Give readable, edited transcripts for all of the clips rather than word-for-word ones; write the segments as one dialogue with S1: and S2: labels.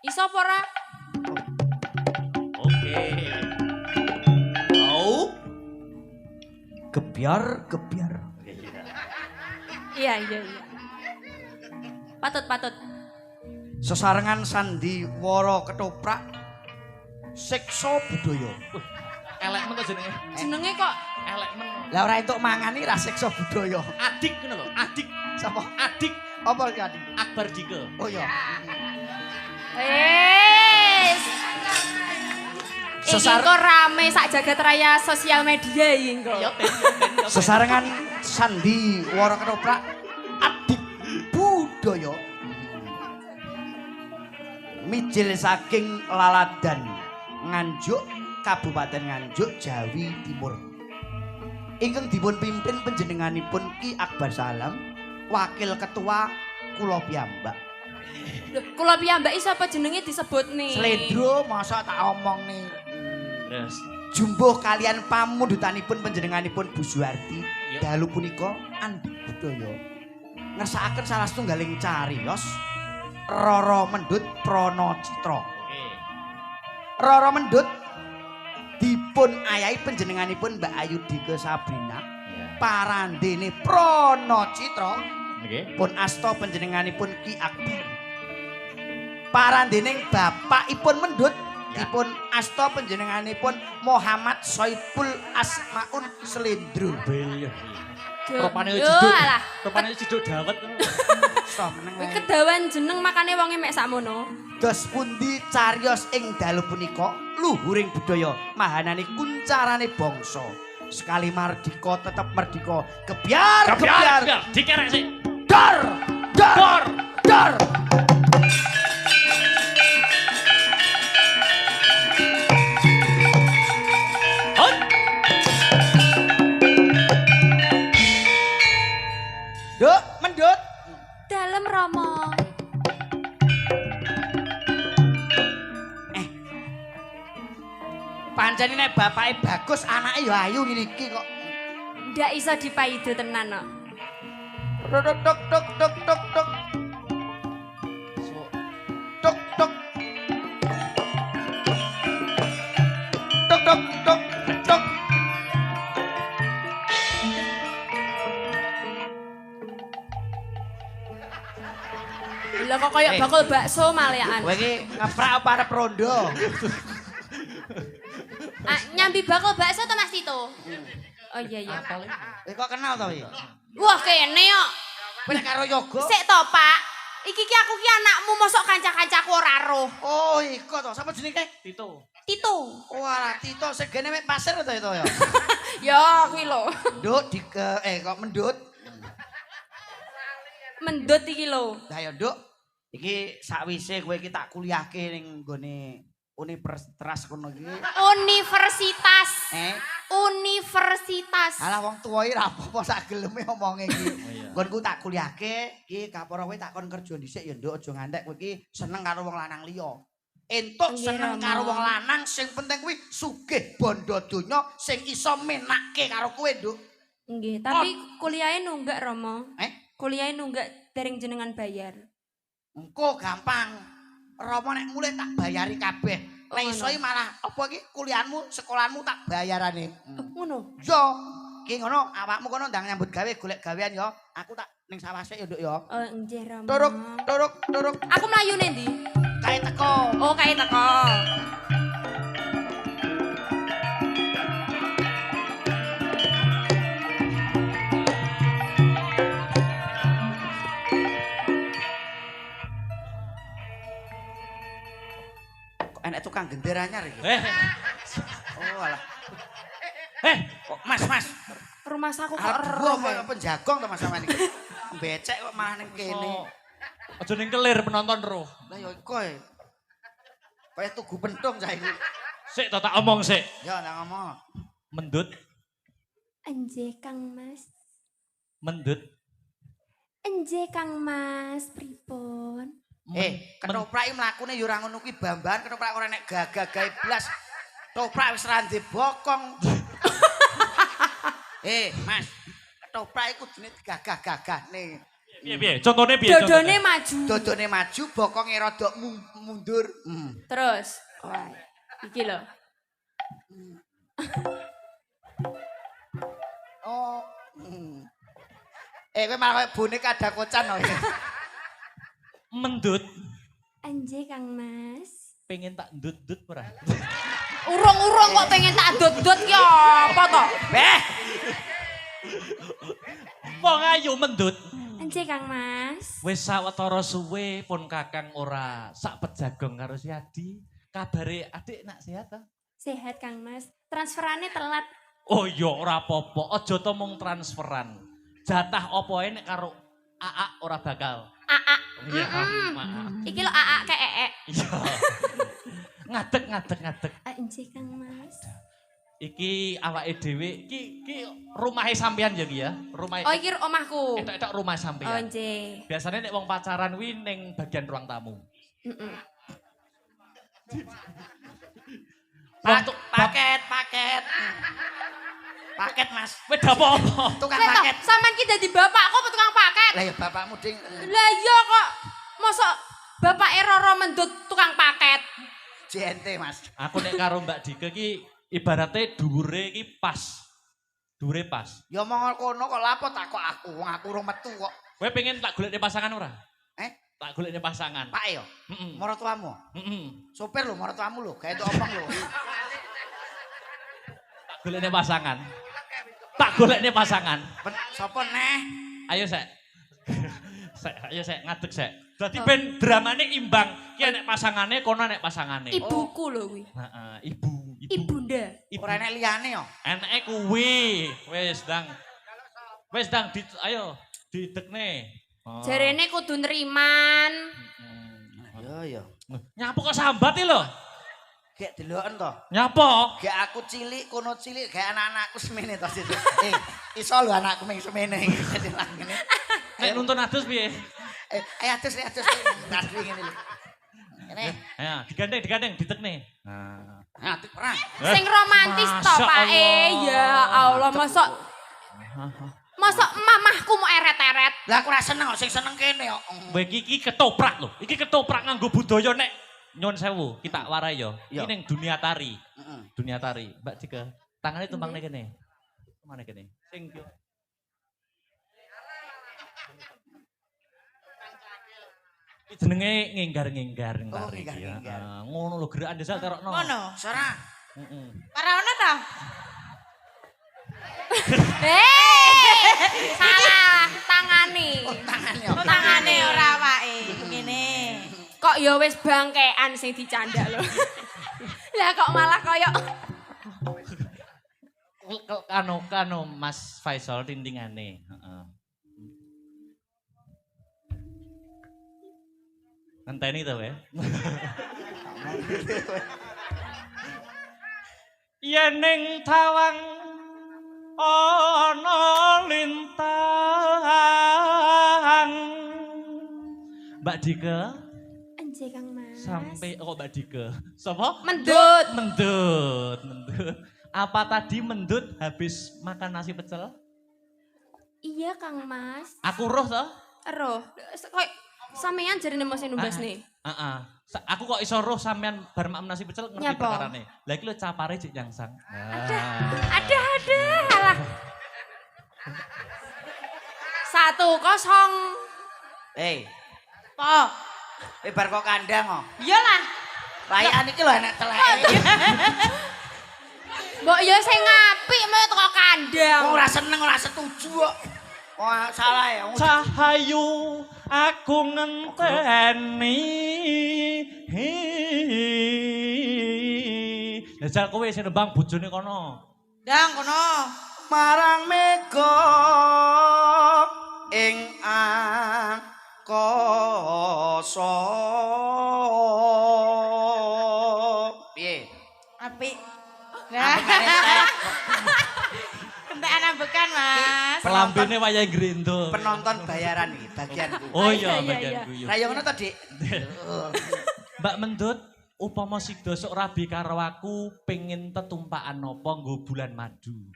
S1: Iso apa ora?
S2: Oke. Mau?
S3: Gebyar.
S1: Iya. Patut.
S3: Sesarengan sandiwara ketoprak siksa budaya.
S2: Elek men to jenenge.
S1: Jenenge kok
S2: Elek men.
S3: Lah ora entuk mangani ra siksa budaya.
S2: Adik ngono lho, adik.
S3: Sapa?
S2: Adik
S3: Apa iki adik?
S2: Akbar Dike.
S3: Oh iya.
S1: Iki kok rame sak jagat raya sosial media iki kok.
S2: Ya ben.
S3: Sesarengan sandiwara ketoprak adik budaya. Mijil saking Laladan Nganjuk Kabupaten Nganjuk Jawi Timur. Ingkang dipun pimpin panjenenganipun Ki Akbar Salam, wakil ketua kula piyambak.
S1: Lho, kula piyambak sapa jenenge disebut nih?
S3: Sledro masa tak omong nih.
S2: Terus
S3: Jumbuh kalian pamundutanipun panjenenganipun Bu Suwardi
S2: Yuk.
S3: dalu punika Andi Budaya ngersakaken salah setunggaling cariyos Rara Mendut Prana Citra.
S2: oke.
S3: Rara Mendut dipun ayahi panjenenganipun Mbak Ayu Dike Sabrina
S2: Ya.
S3: parandene Prana Citra
S2: Oke.
S3: pun asta panjenenganipun Ki Akbar. Parandening bapakipun Mendut
S2: Ya.
S3: dipun asta panjenenganipun Muhammad Soipul Asmaun Slendro.
S2: Bel ya.
S1: Duh.
S2: Rupane
S1: Yo,
S2: ciduk.
S1: alah.
S2: Rupane ciduk dawet.
S3: Sok meneng
S1: Kuwi
S3: ae.
S1: kedawan jeneng makane wonge mek sakmono.
S3: Dos pundi cariyos ing dalu punika luhuring budaya mahanane kuncarane bangsa. Sekali mardika tetep mardika. Gebyar.
S2: Dikerek sik.
S3: Dar.
S2: Hot.
S3: Duk, Mendut.
S1: Dalem Rama.
S3: Pancen nek bapake bagus, anake ya ayu ngene iki kok.
S1: Ndak iso dipaido tenan kok.
S3: Tok.
S2: So,
S3: Tok. Tok.
S1: Lha kok kaya bakul bakso malekan.
S3: Kowe iki ngeprak apa arep rondo?
S1: Ah, nyambi bakul bakso to Mas Tito? Oh iya.
S3: Kok kenal to iki?
S1: Wah, kene kok.
S3: Kowe nek karo yoga.
S1: Sik to, Pak. Iki ki aku ki anakmu mosok kanca-kancaku ora roh.
S3: Oh, iku to. Sapa jenenge?
S2: Tito.
S1: Tito.
S3: Walah, Tito segene mek pasir to itu ya.
S1: Ya, kuwi lho.
S3: Nduk kok Mendut.
S1: Mendut iki lho.
S3: Lah ya, Nduk. Iki sakwise kowe iki tak kuliahke ning nggone universitas kono iki.
S1: Universitas. Universitas.
S3: Alah wong tuwa iki ra apa-apa sak geleme omonge iki.
S2: Oh iya.
S3: Nggonku tak kuliahke, iki kapora kowe tak kon kerja dhisik ya Nduk, aja ngantek kowe iki seneng karo wong lanang liya. Entuk
S1: Nggih,
S3: seneng
S1: Rama.
S3: karo wong lanang sing penting kuwi sugih bondo donya sing iso menakke karo kowe, Nduk.
S1: Nggih, tapi kuliahe nunggak Romo.
S3: Eh?
S1: Kuliahe nunggak dereng jenengan bayar.
S3: Engko gampang. Rama nek mulih tak bayari kabeh. Lek iso iki malah apa iki kuliahmu, sekolahmu tak bayarane.
S1: Ngono.
S3: Yo, ki ngono awakmu kono ndang nyambut gawe golek gawean yo. Aku tak ning sawase yo, Nduk yo.
S1: Oh, nggih Romo.
S3: Turuk.
S1: Aku mlayune ndi?
S3: Kae teko.
S1: Oh, kae teko.
S3: Kok enek tukang gender anyar iki? Oh alah. Kok Mas.
S1: Rumah saku kok
S3: Arep
S1: roh.
S3: buah kok penjagong to Mas sampean iki. Becek kok malah ning kene.
S2: Aja ning kelir penonton roh.
S3: Lah yo iku ae. Kaya tugu pentung saiki.
S2: Sik to tak omong sik.
S3: Ya nang ngomong.
S2: Mendut,
S1: Enje Kang Mas.
S2: mendut.
S1: Enje Kang Mas, pripun?
S3: Ketoprak iki mlakune ya ora ngono kuwi bambahan ketoprak ora nek gagah gawe blas. Ketoprak wis ra ndek bokong. Mas, ketoprak iku jenenge gagah-gagah nih.
S2: Piye? Contone piye?
S1: Dodone maju.
S3: Dodone maju, bokonge rada mundur.
S1: Terus. Wah, iki lho.
S3: Oh. Kowe malah koyo boneka ada kocan lho.
S2: Mendut.
S1: Anje Kang Mas.
S2: Pengen tak ndut-ndut ora?
S1: Urung-urung kok pengen tak dot-dot ki apa to?
S3: Beh.
S2: Wong ayu mendut.
S1: Anje Kang Mas.
S2: Wis sawetara suwe pun Kakang ora sak pejagong karo si Adi. Kabare adik nak sehat ta?
S1: Sehat Kang Mas. Transferannya telat.
S2: Oh iya ora apa-apa, aja to mung transferan. Jatah opoe nek karo AA ora bakal.
S1: AA.
S2: Iya, maaf.
S1: Iki lho AA kayak ee.
S2: Iya. Ngadeg.
S1: Anje Kang Mas.
S2: Iki awake dhewe iki rumahe sampean ya ki ya. Rumahe.
S1: Oh iki omahku.
S2: Etok rumah
S1: Oh
S2: sampean.
S1: nggih.
S2: Biasanya nek wong pacaran kuwi ning bagian ruang tamu.
S1: Heeh.
S3: Paket. Paket, Mas.
S2: Wis apa?
S3: Tukang
S1: Lah
S3: paket.
S1: sampean ki dadi bapakku apa tukang paket?
S3: Lah ya bapakmu ding.
S1: Lah iya kok. Mosok bapak Roro mendut tukang paket.
S3: JNT, Mas.
S2: Aku nek karo Mbak Dike ki ibaratnya dhuwure iki pas. Dhuwure pas.
S3: Ya mongol kono kok lapo takok aku, wong aku urung metu kok.
S2: Kowe pengen tak golekne pasangan ora?
S3: Tak
S2: golekne pasangan.
S3: Pak yo.
S2: Heeh.
S3: Maratuamu.
S2: Heeh.
S3: Sopir lho, maratuamu lho, gawe omong lho.
S2: Tak golekne pasangan. Tak golekne pasangan.
S3: Sopo neh?
S2: Ayo sek. Ayo sek ngadeg sek. Dadi ben dramane imbang. Ki nek pasangane kono nek pasangane.
S1: Ibuku lho kuwi.
S2: Heeh, ibu.
S1: Ibunda.
S3: Ora enek liyane yo.
S2: Eneke kuwi. Wis Dang. Ayo didekne.
S1: Jarene kudu nriman.
S3: Yo.
S2: Nyapu kok sambat iki lho.
S3: Gek deloken to.
S2: Nyapa?
S3: Gek aku cilik, kono cilik, gek anak-anakku semene to situ. Iso lho anakku ming semene iki dadi ngene.
S2: Nek nuntun adus piye?
S3: Atus. Tasbih ngene lho. Ngene.
S2: Ayo, digandeng, ditekne. Nah.
S3: Atik perang.
S1: Sing romantis to,
S2: Masya
S1: Pak.
S2: Allah.
S1: Ya Allah, mosok mamahku mau eret-eret.
S3: Lah aku ora seneng kok, sing seneng kene kok.
S2: Kowe iki ketoprak lho. Iki ketoprak nganggo budaya nek nyun sewu, kita warai yo. Iki ning dunia tari. Dunia tari. Mbak Dike, tangane tumpang ning kene. Mana kene? Sing yo. Jenenge ngenggar-ngenggar
S3: Oh,
S2: tari.
S3: ngenggar-ngenggar.
S2: Ngono lho gerakan desa terokno.
S4: Ngono.
S3: Sora.
S2: Heeh.
S4: Para ono ta?
S1: Salah tangane.
S3: Tangane.
S4: Tangane ora awake. Ngene.
S1: Kok ya wis bangkean sing dicandak lho. Lah kok malah koyo
S2: Kano Mas Faisal tintingane, heeh. Ngenteni to, we. Yen ning tawang ana lintang. Mbak Dike
S1: Anje Kang Mas.
S2: sampai Mbak Dike. Sapa?
S1: Mendut.
S2: Mendut. Apa tadi mendut habis makan nasi pecel?
S1: Iya Kang Mas.
S2: Aku roh toh?
S1: Roh. Kok sampean jarene mesti numbasne.
S2: Heeh. Aku kok iso roh sampean bar makan nasi pecel ngerti
S1: Nyapa?
S2: perkarane. Lah iki lho capare cek nyangsang.
S1: Ada. Alah. 1-0.
S4: Po.
S3: Bar kok kandang kok.
S4: Iya lah.
S3: Rayan iki lho enek teleke.
S1: Mbok ya sing ngapik mau teko kandang.
S3: Wong ora seneng, ora setuju kok. Oh, salah ya.
S2: Cahayu aku ngenteni. Lah jal kowe sing nembang bojone kono.
S4: Dang kono.
S3: Marang mega ing angkasa. Piye?
S4: Apik.
S3: Ambekane entek.
S4: Kentekan ambekan, Mas.
S2: Pelambene wayah grendo.
S3: Penonton bayaran iki bagianku.
S2: Oh iya
S1: Iya,
S2: bagian
S1: iya.
S2: guyu.
S3: Lah yo ngono to, Dik.
S2: Mbak Mendut, upama Sigdo sok rabi karo aku pengen tetumpakan napa nggo bulan madu.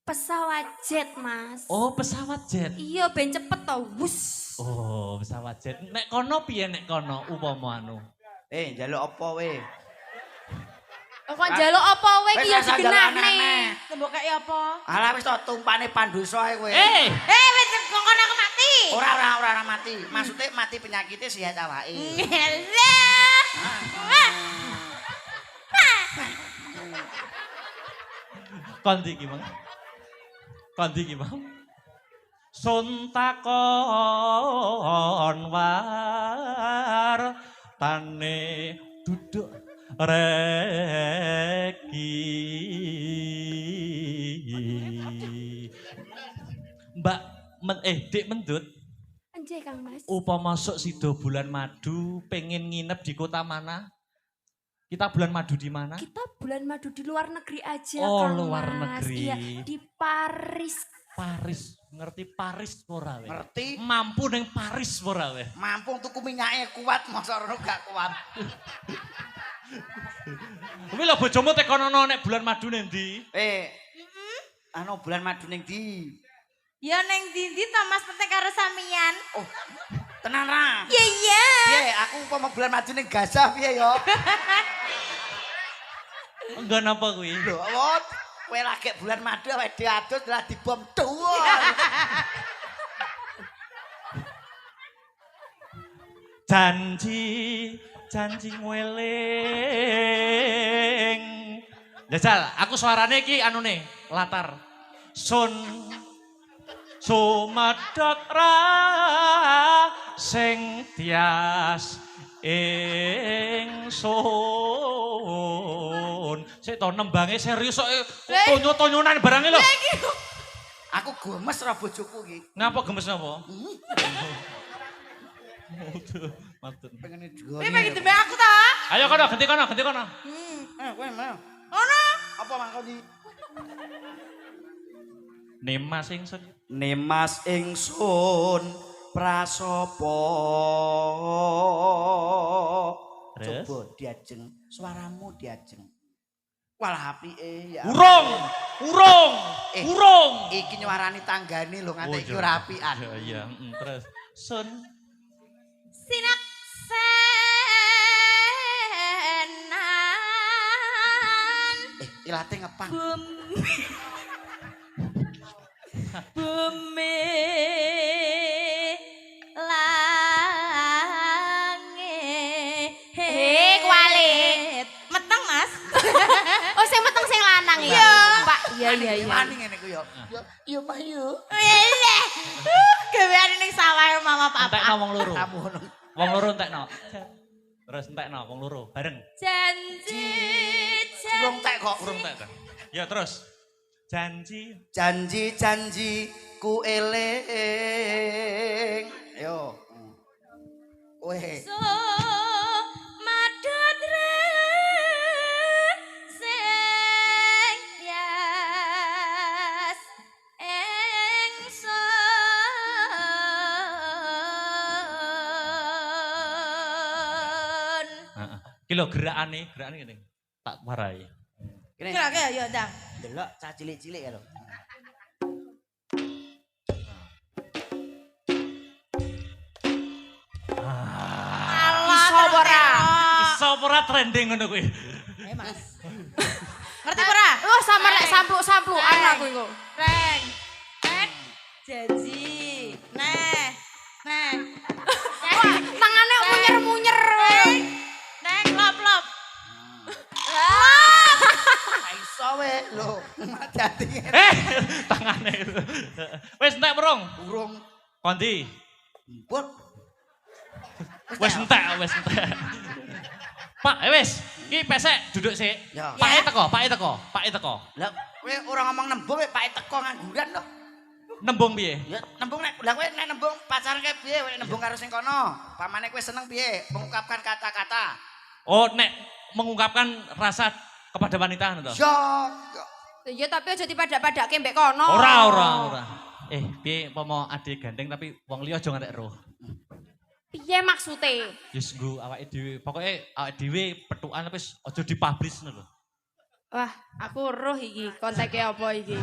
S1: Pesawat jet, Mas.
S2: Oh, pesawat jet.
S1: Iya, ben cepet to. Wus.
S2: Oh, pesawat jet. Nek kono piye nek kono upama anu?
S3: Njaluk apa we?
S1: Kok njaluk apa kowe iki ya
S3: Wis, njaluk
S1: digenahne.
S3: aneh-aneh.
S4: Tembok kayak apa?
S3: Alah wis to tumpane pandosa ae kowe.
S4: Wis kono aku mati.
S3: Ora mati. Maksudnya mati penyakitnya sehat awake.
S2: Kondi iki, Mang. Kondi iki, Mang. Sun takon war tane duduk reki. Mbak Dik Mendut,
S1: Anjay Kang Mas.
S2: upama masuk sido bulan madu pengen nginep di kota mana? Kita bulan madu di mana?
S1: Kita bulan madu di luar negeri aja
S2: Oh,
S1: Kang
S2: luar
S1: Mas.
S2: negeri.
S1: Iya, di Paris.
S2: Paris, ngerti Paris ora we?
S3: Ngerti?
S2: Mampu neng Paris ora we?
S3: Mampu tuku minyaknya kuat, masa rono gak kuat.
S2: Kuwi lho bojomu tekonono nek bulan madu ning ndi?
S3: Anu bulan madu ning ndi?
S4: Ya neng Dindi Thomas penting karo samian.
S3: Oh, tenan ra?
S4: Iya iya.
S3: Piye, aku umpama bulan madu ning Gaza piye yo?
S2: Enggak napa kuwi?
S3: Lho, wot. Kowe lagi bulan madu awake diadus lah dibom duwur.
S2: Janji ngeling. Jajal, aku suarane iki anune latar. Sun sumedhot ra sing tias ingsun. Sik to nembange serius kok tonyo-tonyonan barange lho.
S3: Aku gemes ra bojoku iki.
S2: Ngapa gemes napa? Matur.
S3: Pengen
S4: Ini pengen tembe aku ta?
S2: Ayo kono, ganti kono.
S3: kowe mau.
S4: Ono.
S3: Apa mangko di?
S2: Nemas ingsun.
S3: Nemas ingsun prasopo.
S2: Terus?
S3: Coba diajeng, suaramu diajeng. Walah apike ya.
S2: Urung.
S3: Iki nyuarani tanggane lho nganti iki
S2: iya.
S3: ora apian.
S2: Iya, terus sun
S4: Sinak senan.
S3: Ilate ngepang.
S4: Bumi langit.
S1: Kuali.
S4: Meteng Mas.
S1: Oh, sing meteng sing lanang iya. Pak, iya.
S3: Wani ngene ku yo. Yo mah yo.
S4: Gaweane ning sawah mama
S2: entek
S4: papa.
S2: wong loro.
S3: Kamu ngono.
S2: Wong loro entekno. Terus entekno wong loro bareng.
S4: Janji.
S3: Urung tek kok.
S2: Urung entek. Ya terus. Janji.
S3: Janji ku eling. Yo. Kowe.
S4: So madut sing tias ingsun.
S2: Heeh. Ki lho gerakane ngene. Tak warai.
S3: Kene.
S4: Kira kaya yo ndang.
S3: Delok cah cilik-cilik ya lho.
S1: Iso apa ora?
S2: Iso apa ora trending ngono kuwi?
S4: Mas. Ngerti ora?
S1: Oh, sampe lek samplu-sampluan aku iku.
S4: Reng. Janji. Neh.
S1: Tangane munyer-munyer.
S4: Neng lop-lop.
S3: Ra iso we lho. Dadi
S2: Tangane itu. Wis entek burung.
S3: urung
S2: Kondi.
S3: emput.
S2: Wis entek. Pak, wis. Ki pesek duduk sik.
S3: Ya.
S2: Pake teko.
S3: Lah kowe ora ngomong nembung Pak teko ngangguran lho.
S2: Nembung piye?
S3: Ya nembung nek lah kowe nek nembung pacaran kae piye kowe nembung karo sing kono? Pamane kowe seneng piye mengungkapkan kata-kata?
S2: Oh, nek mengungkapkan rasa kepada wanita ngono to?
S3: Yo.
S1: Ya tapi aja dipadak-padake mbek kono.
S2: Ora. Piye pomo ade gandeng tapi wong liya aja ngantek roh.
S1: Piye maksude?
S2: Wis nggo awake dhewe. Pokoke awake dhewe petukan wis aja dipublish ngono lho.
S1: Wah, aku roh iki konteke apa iki.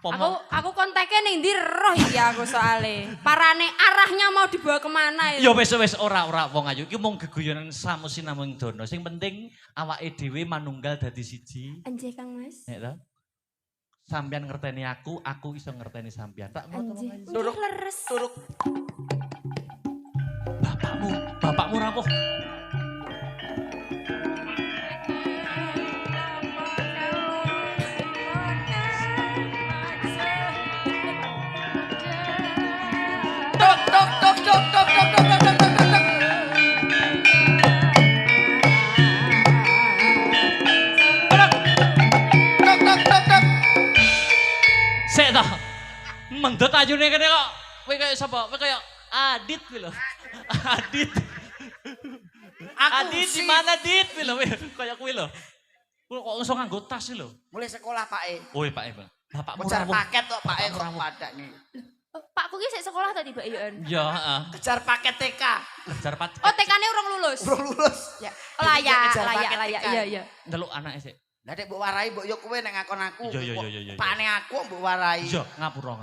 S1: Aku kontaknya ning ndi roh iki aku soalnya. Parane arahnya mau dibawa kemana
S2: Ya
S1: itu.
S2: wis ora wong ayu iki mung geguyonan samusinamung dono. Sing penting awake dhewe manunggal dadi siji.
S1: Anjir Kang Mas.
S2: Nek to. Sampeyan ngerteni aku iso ngerteni sampeyan. Tak ngono.
S1: Anjir.
S3: Turuk.
S1: Leres.
S3: Turuk.
S2: Bapakmu rapuh.
S3: Tok tok tok tok tok tok tok tok tok tok tok. Tok tok tok tok.
S2: Sik to. Mendhet ayune kene kok. Kowe kaya sapa? Kowe kaya Adit kuwi lho. Adit. Adit di mana Dit kuwi lho. Kaya kuwi lho. Kok iso nganggo tas lho.
S3: Mulai sekolah Pak E.
S2: Oh, Pak Bang. Bapakmu
S3: Kejar
S2: rawuh.
S3: paket kok Pak E kok
S2: Rawuh.
S3: padak nih.
S1: Pakku ki sik sekolah tadi Mbak Ian.
S2: Ya, heeh.
S3: Kejar paket TK.
S2: Kejar pat.
S1: Oh, TK-ne urung lulus.
S3: Belum lulus.
S1: Ya. Layak,
S3: Kejar
S1: layak,
S3: paket
S1: layak.
S3: TK.
S1: Iya, iya.
S2: Ndelok anake sik.
S3: Lah dek mbok warai mbok yo kowe nek ngakon aku.
S2: Iya.
S3: Pakne aku mbok warai.
S2: Iya, ngapura.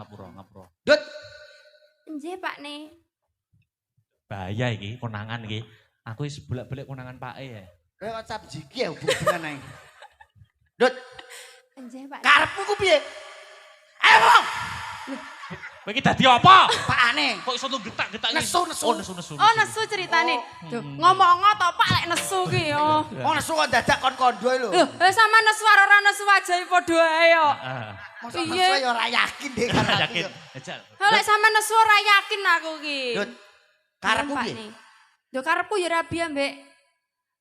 S3: Dut.
S1: Nggih, Pak ne.
S2: Bahaya iki konangan iki. Aku wis bolak-balik konangan Pak E ya.
S3: Kowe WhatsApp jiki ya hubungan ae. Dut,
S1: Nggih, Pak.
S3: karepmu ku piye? Ayo ngomong.
S2: Kowe iki dadi apa?
S3: Pakane.
S2: Kok iso getak-getak
S3: Nesu.
S2: Oh, nesu.
S1: Oh, nesu ceritane. Duh, ngomong to Pak lek nesu ki yo.
S3: Oh nesu kok dadak kon kondo lho.
S1: Loh, sama nesu karo ora nesu ajae padha ae yo.
S2: Heeh.
S3: Mosok
S1: Piye?
S3: nesu ya ora yakin deh karo aku.
S2: Yakin.
S3: yo.
S2: Ejal.
S1: Lek sama nesu ora yakin aku ki.
S3: Dut, karepmu
S1: Pak
S3: piye?
S1: ne. Lho karepku ya rabi ambek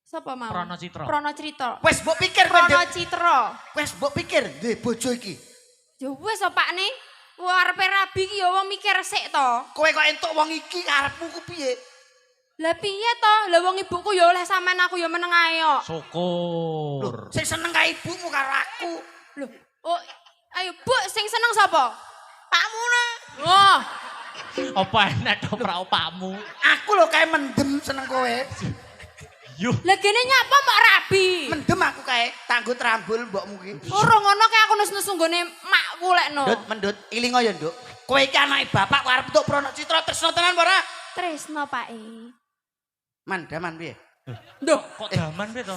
S1: sapa mau?
S2: Prono Citra.
S1: Prono Citra.
S3: Wes mbok pikir
S1: Prono
S3: Dek.
S1: Citra.
S3: Wes mbok pikir duwe bojo iki.
S1: Ya wis Pak ne. Wah arepe rabi ki ya wong mikir sik to.
S3: Kowe kok entuk wong iki karepmu ku piye?
S1: Lah piye to? Lah wong ibuku ya oleh sampean aku ya meneng ae yo.
S3: Loh,
S2: Syukur.
S3: sing seneng ka ibumu karo aku.
S1: Loh, oh ayo Bu sing seneng sapa?
S3: Pakmu nah.
S1: Oh,
S2: Apa enak to pra opakmu?
S3: Aku lho kae mendem seneng kowe.
S2: Yuh.
S1: lah kene nyapa mak rabi.
S3: Mendem aku kae tanggut rambul mbokmu ki.
S1: Ora ngono kae aku nus-nus nggone makku lekno.
S3: Ndut, mendut, ilingo ya, Nduk. Kowe iki anake bapak kok arep entuk Prono Citra tresno tenan apa ora?
S1: Tresno Pak E.
S3: Mandaman piye?
S1: Duh,
S2: Kok daman piye to?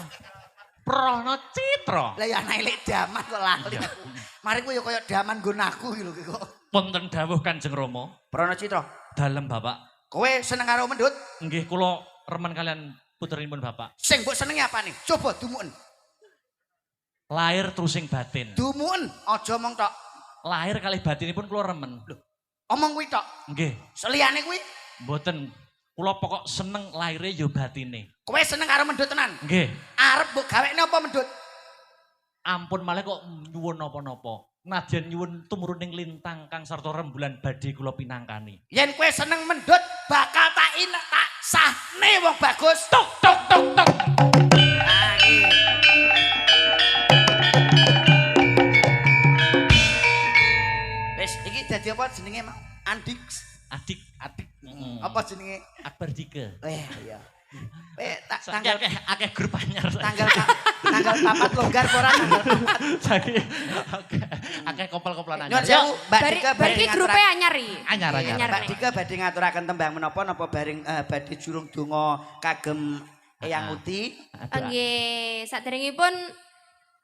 S2: Prono Citra.
S3: Lah ya anake lek daman kok lali aku. Mari kowe ya kaya daman nggon aku iki lho ki kok.
S2: Punten dawuh Kanjeng Rama.
S3: Prono Citra,
S2: Dalem Bapak.
S3: kowe seneng karo mendut?
S2: Nggih kula remen kalian puterinipun Bapak.
S3: Sing mbok senengi apa nih? Coba dumuken.
S2: Lahir terusing batin.
S3: Dumuken, aja omong tok.
S2: Lahir kalih batinipun kula remen.
S3: Omong kuwi tok.
S2: Nggih.
S3: Seliyane kuwi,
S2: Mboten kula pokok seneng lahire ya batine.
S3: kowe seneng karo mendut tenan.
S2: Nggih.
S3: Arep mbok gawekne apa mendut?
S2: Ampun malah kok nyuwun napa-napa. Nadyan nyuwun tumurun ing lintang kang sarta rembulan badhe kula pinangkani.
S3: Yen kowe seneng mendut, bakal tak sahne wong bagus.
S2: Tok tok tok tok.
S3: Nah, iki. Wes, iki dadi apa jenenge, Mak? Andik.
S2: Adik.
S3: Apa jenenge?
S2: Akbar Dika.
S3: Iya. Tak
S2: Saiki
S3: tanggal
S2: akeh grup anyar.
S3: tanggal papat longgar apa ora tanggal papat.
S2: Saiki akeh kopel-kopelan
S3: Nyuwun
S2: anyar.
S3: sewu, Mbak
S1: bari
S3: Dika
S1: bari grupe anyar iki.
S2: Anyar.
S3: Mbak Dika badhe ngaturaken tembang menapa napa bareng badhe jurung donga kagem Eyang Uti.
S1: Nggih, saderengipun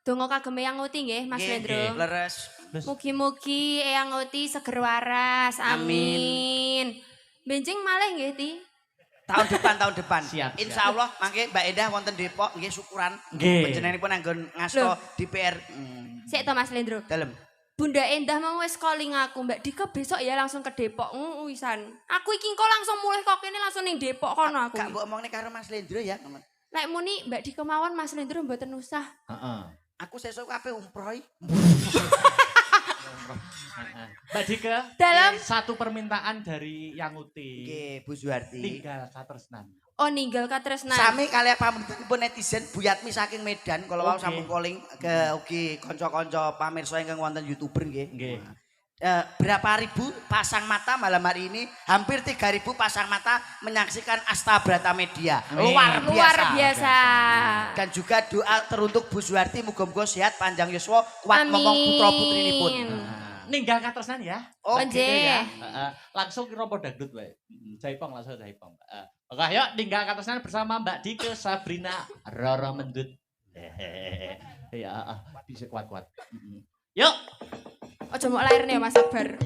S1: donga kagem Eyang Uti nggih Mas Lendro.
S3: Leres.
S1: Mugi-mugi Eyang Uti seger waras. Amin. Benjing malih nggih Ti.
S3: Tahun depan.
S2: Siap.
S3: Insyaallah mangke Mbak Endah wonten Depok nggih syukuran.
S2: Nggih.
S3: Panjenenganipun anggon ngasta DPR.
S1: Sik to Mas Lendro.
S3: Dalem.
S1: Bunda Endah mau wis calling aku, Mbak Dika besok ya langsung ke Depok. Wisan. Aku iki engko langsung mulih kok kene langsung ning Depok kono aku.
S3: Gak mbok omongne karo Mas Lendro ya.
S1: Lek muni Mbak Dika mawon Mas Lendro mboten usah.
S2: Heeh.
S3: Aku sesuk kabeh umroh.
S2: Mbak Dika,
S1: Dalam-
S2: satu permintaan dari Yang Uti.
S3: Nggih, Bu Suwarti.
S2: Tinggal katresnan.
S1: Oh ninggal katresnan.
S3: Sami kalian pamungkasipun netizen Bu Yatmi saking Medan kalau wau
S2: Oke.
S3: sambung calling ke ugi kanca-kanca pamirsa ingkang wonten YouTuber nggih.
S2: Nggih.
S3: Berapa ribu pasang mata malam hari ini hampir 3.000 pasang mata menyaksikan Astabrata Media. Luar biasa.
S1: Luar biasa.
S3: Dan juga doa teruntuk Bu Suwarti muga-muga sehat panjang yuswa kuat ngomong putra putrinipun.
S2: ninggal katresnan ya.
S3: Oh,
S1: Panje.
S3: gitu ya.
S2: Langsung ke rompo dangdut wae. Jaipong langsung jaipong. Oke, yuk ninggal katresnan bersama Mbak Dike Sabrina Roro Mendut. Ya, bisa kuat-kuat. Yuk.
S1: Aja mau lahir nih Mas Sabar.